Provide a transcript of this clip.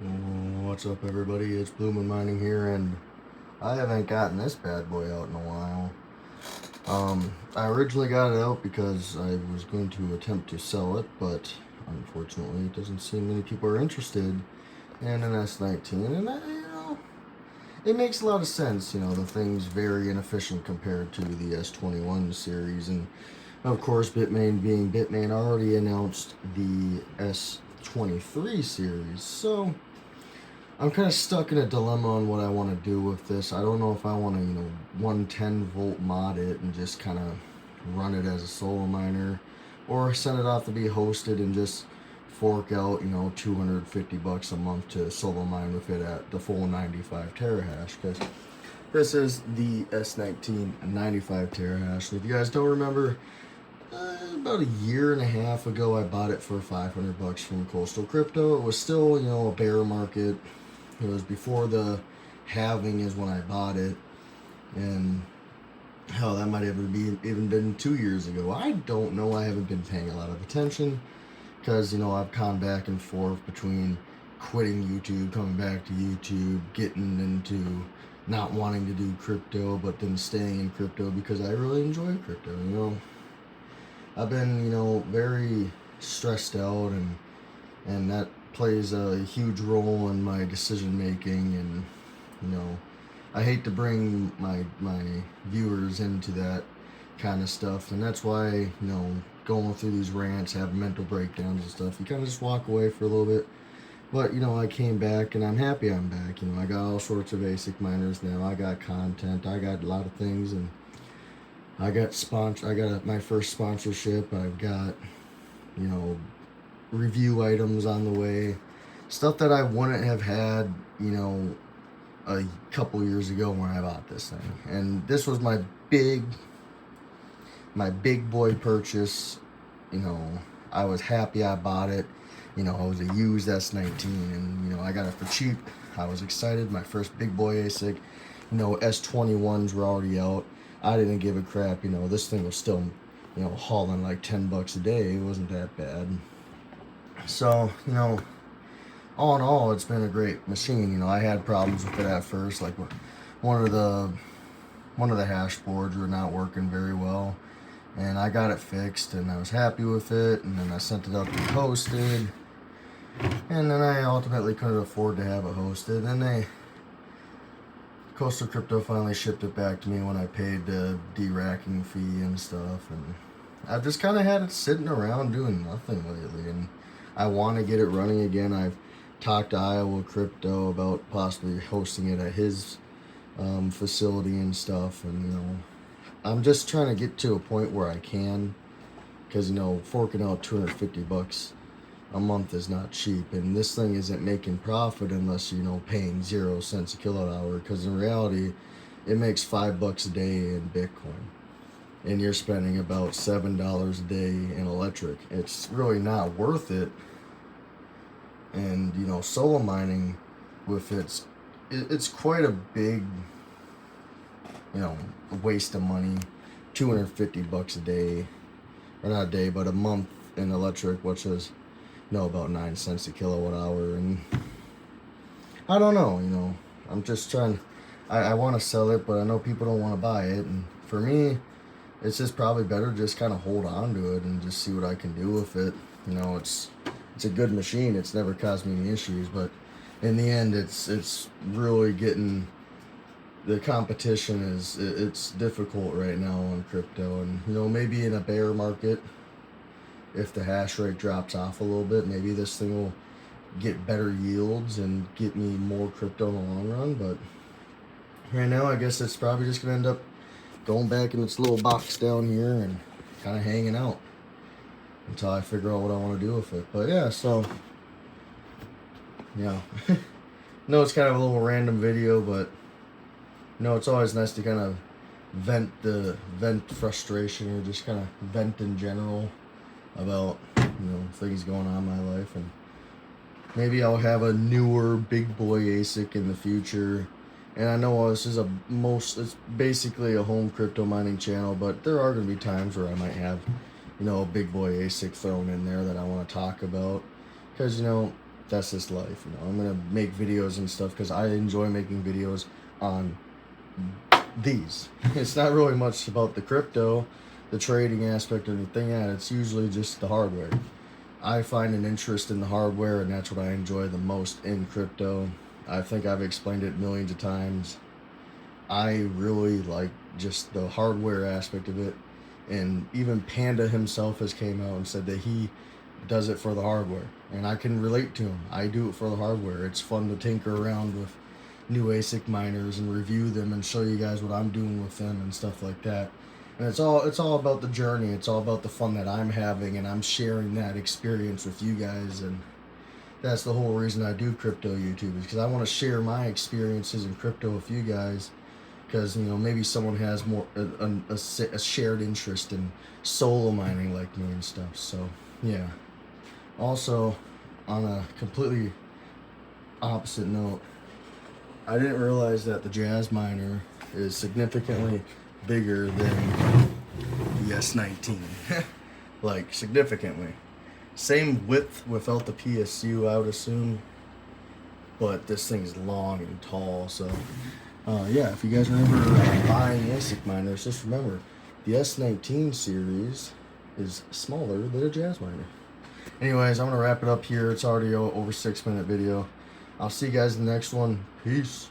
What's up, everybody? It's Bloomin' Mining here, and I haven't gotten this bad boy out in a while. I originally got it out because I was going to attempt to sell it, but unfortunately, it doesn't seem many people are interested in an S19, and it makes a lot of sense. The thing's very inefficient compared to the S21 series, and of course, Bitmain being Bitmain already announced the S23 series, so I'm kind of stuck in a dilemma on what I want to do with this. I don't know if I want to, 110-volt mod it and just kind of run it as a solo miner, or send it off to be hosted and just fork out, $250 a month to solo mine with it at the full 95 terahash. Because this is the S19 95 terahash. And if you guys don't remember, about a year and a half ago, I bought it for $500 from Coastal Crypto. It was still, a bear market. It was before the halving is when I bought it, and hell, that might even been 2 years ago. I don't know. I haven't been paying a lot of attention because I've gone back and forth between quitting YouTube, coming back to YouTube, getting into not wanting to do crypto, but then staying in crypto because I really enjoy crypto. I've been very stressed out, and that plays a huge role in my decision making, and I hate to bring my viewers into that kind of stuff, and that's why going through these rants, having mental breakdowns and stuff, you kind of just walk away for a little bit. But I came back, and I'm happy I'm back. I got all sorts of ASIC miners now. I got content, I got a lot of things, and I got my first sponsorship. I've got review items on the way, stuff that I wouldn't have had, a couple years ago when I bought this thing. And this was my big boy purchase. I was happy I bought it. It was a used S19, and I got it for cheap. I was excited. My first big boy ASIC. S21s were already out. I didn't give a crap. This thing was still hauling like $10 a day. It wasn't that bad. So, all in all, it's been a great machine. I had problems with it at first, like one of the hash boards were not working very well, and I got it fixed, and I was happy with it, and then I sent it out to be hosted, and then I ultimately couldn't afford to have it hosted, and Coastal Crypto finally shipped it back to me when I paid the de-racking fee and stuff, and I've just kind of had it sitting around doing nothing lately, and I want to get it running again. I've talked to Iowa Crypto about possibly hosting it at his facility and stuff, and I'm just trying to get to a point where I can, because forking out $250 a month is not cheap, and this thing isn't making profit unless paying 0 cents a kilowatt hour, because in reality it makes $5 a day in Bitcoin, and you're spending about $7 a day in electric. It's really not worth it. And solo mining with it's quite a big waste of money. $250 a day, or not a day, but a month in electric, which is about 9 cents a kilowatt hour. And I don't know. I'm just trying. I want to sell it, but I know people don't want to buy it, and for me, it's just probably better just kind of hold on to it and just see what I can do with it. It's a good machine. It's never caused me any issues, but in the end, it's really getting, the competition it's difficult right now on crypto, and maybe in a bear market, if the hash rate drops off a little bit, maybe this thing will get better yields and get me more crypto in the long run. But right now, I guess it's probably just gonna end up going back in its little box down here and kind of hanging out until I figure out what I want to do with it. But yeah, so yeah. No, it's kind of a little random video, but it's always nice to kind of vent frustration, or just kind of vent in general about things going on in my life. And maybe I'll have a newer big boy ASIC in the future. And I know this is it's basically a home crypto mining channel, but there are going to be times where I might have a big boy ASIC thrown in there that I want to talk about, because that's just life. You know, I'm gonna make videos and stuff because I enjoy making videos on these. It's not really much about the crypto, the trading aspect or anything. Yeah, it's usually just the hardware. I find an interest in the hardware, and that's what I enjoy the most in crypto. I think I've explained it millions of times. I really like just the hardware aspect of it, and even Panda himself has came out and said that he does it for the hardware, and I can relate to him. I do it for the hardware. It's fun to tinker around with new ASIC miners and review them and show you guys what I'm doing with them and stuff like that. And it's all about the journey. It's all about the fun that I'm having, and I'm sharing that experience with you guys. And that's the whole reason I do crypto YouTube, is because I want to share my experiences in crypto with you guys. Because, you know, maybe someone has more a shared interest in solo mining like me and stuff. So yeah. Also, on a completely opposite note, I didn't realize that the Jazz miner is significantly bigger than the S19. Like, significantly. Same width without the PSU, I would assume. But this thing's long and tall, so... yeah, if you guys are ever buying ASIC miners, just remember, the S19 series is smaller than a Jazz miner. Anyways, I'm going to wrap it up here. It's already over 6-minute video. I'll see you guys in the next one. Peace.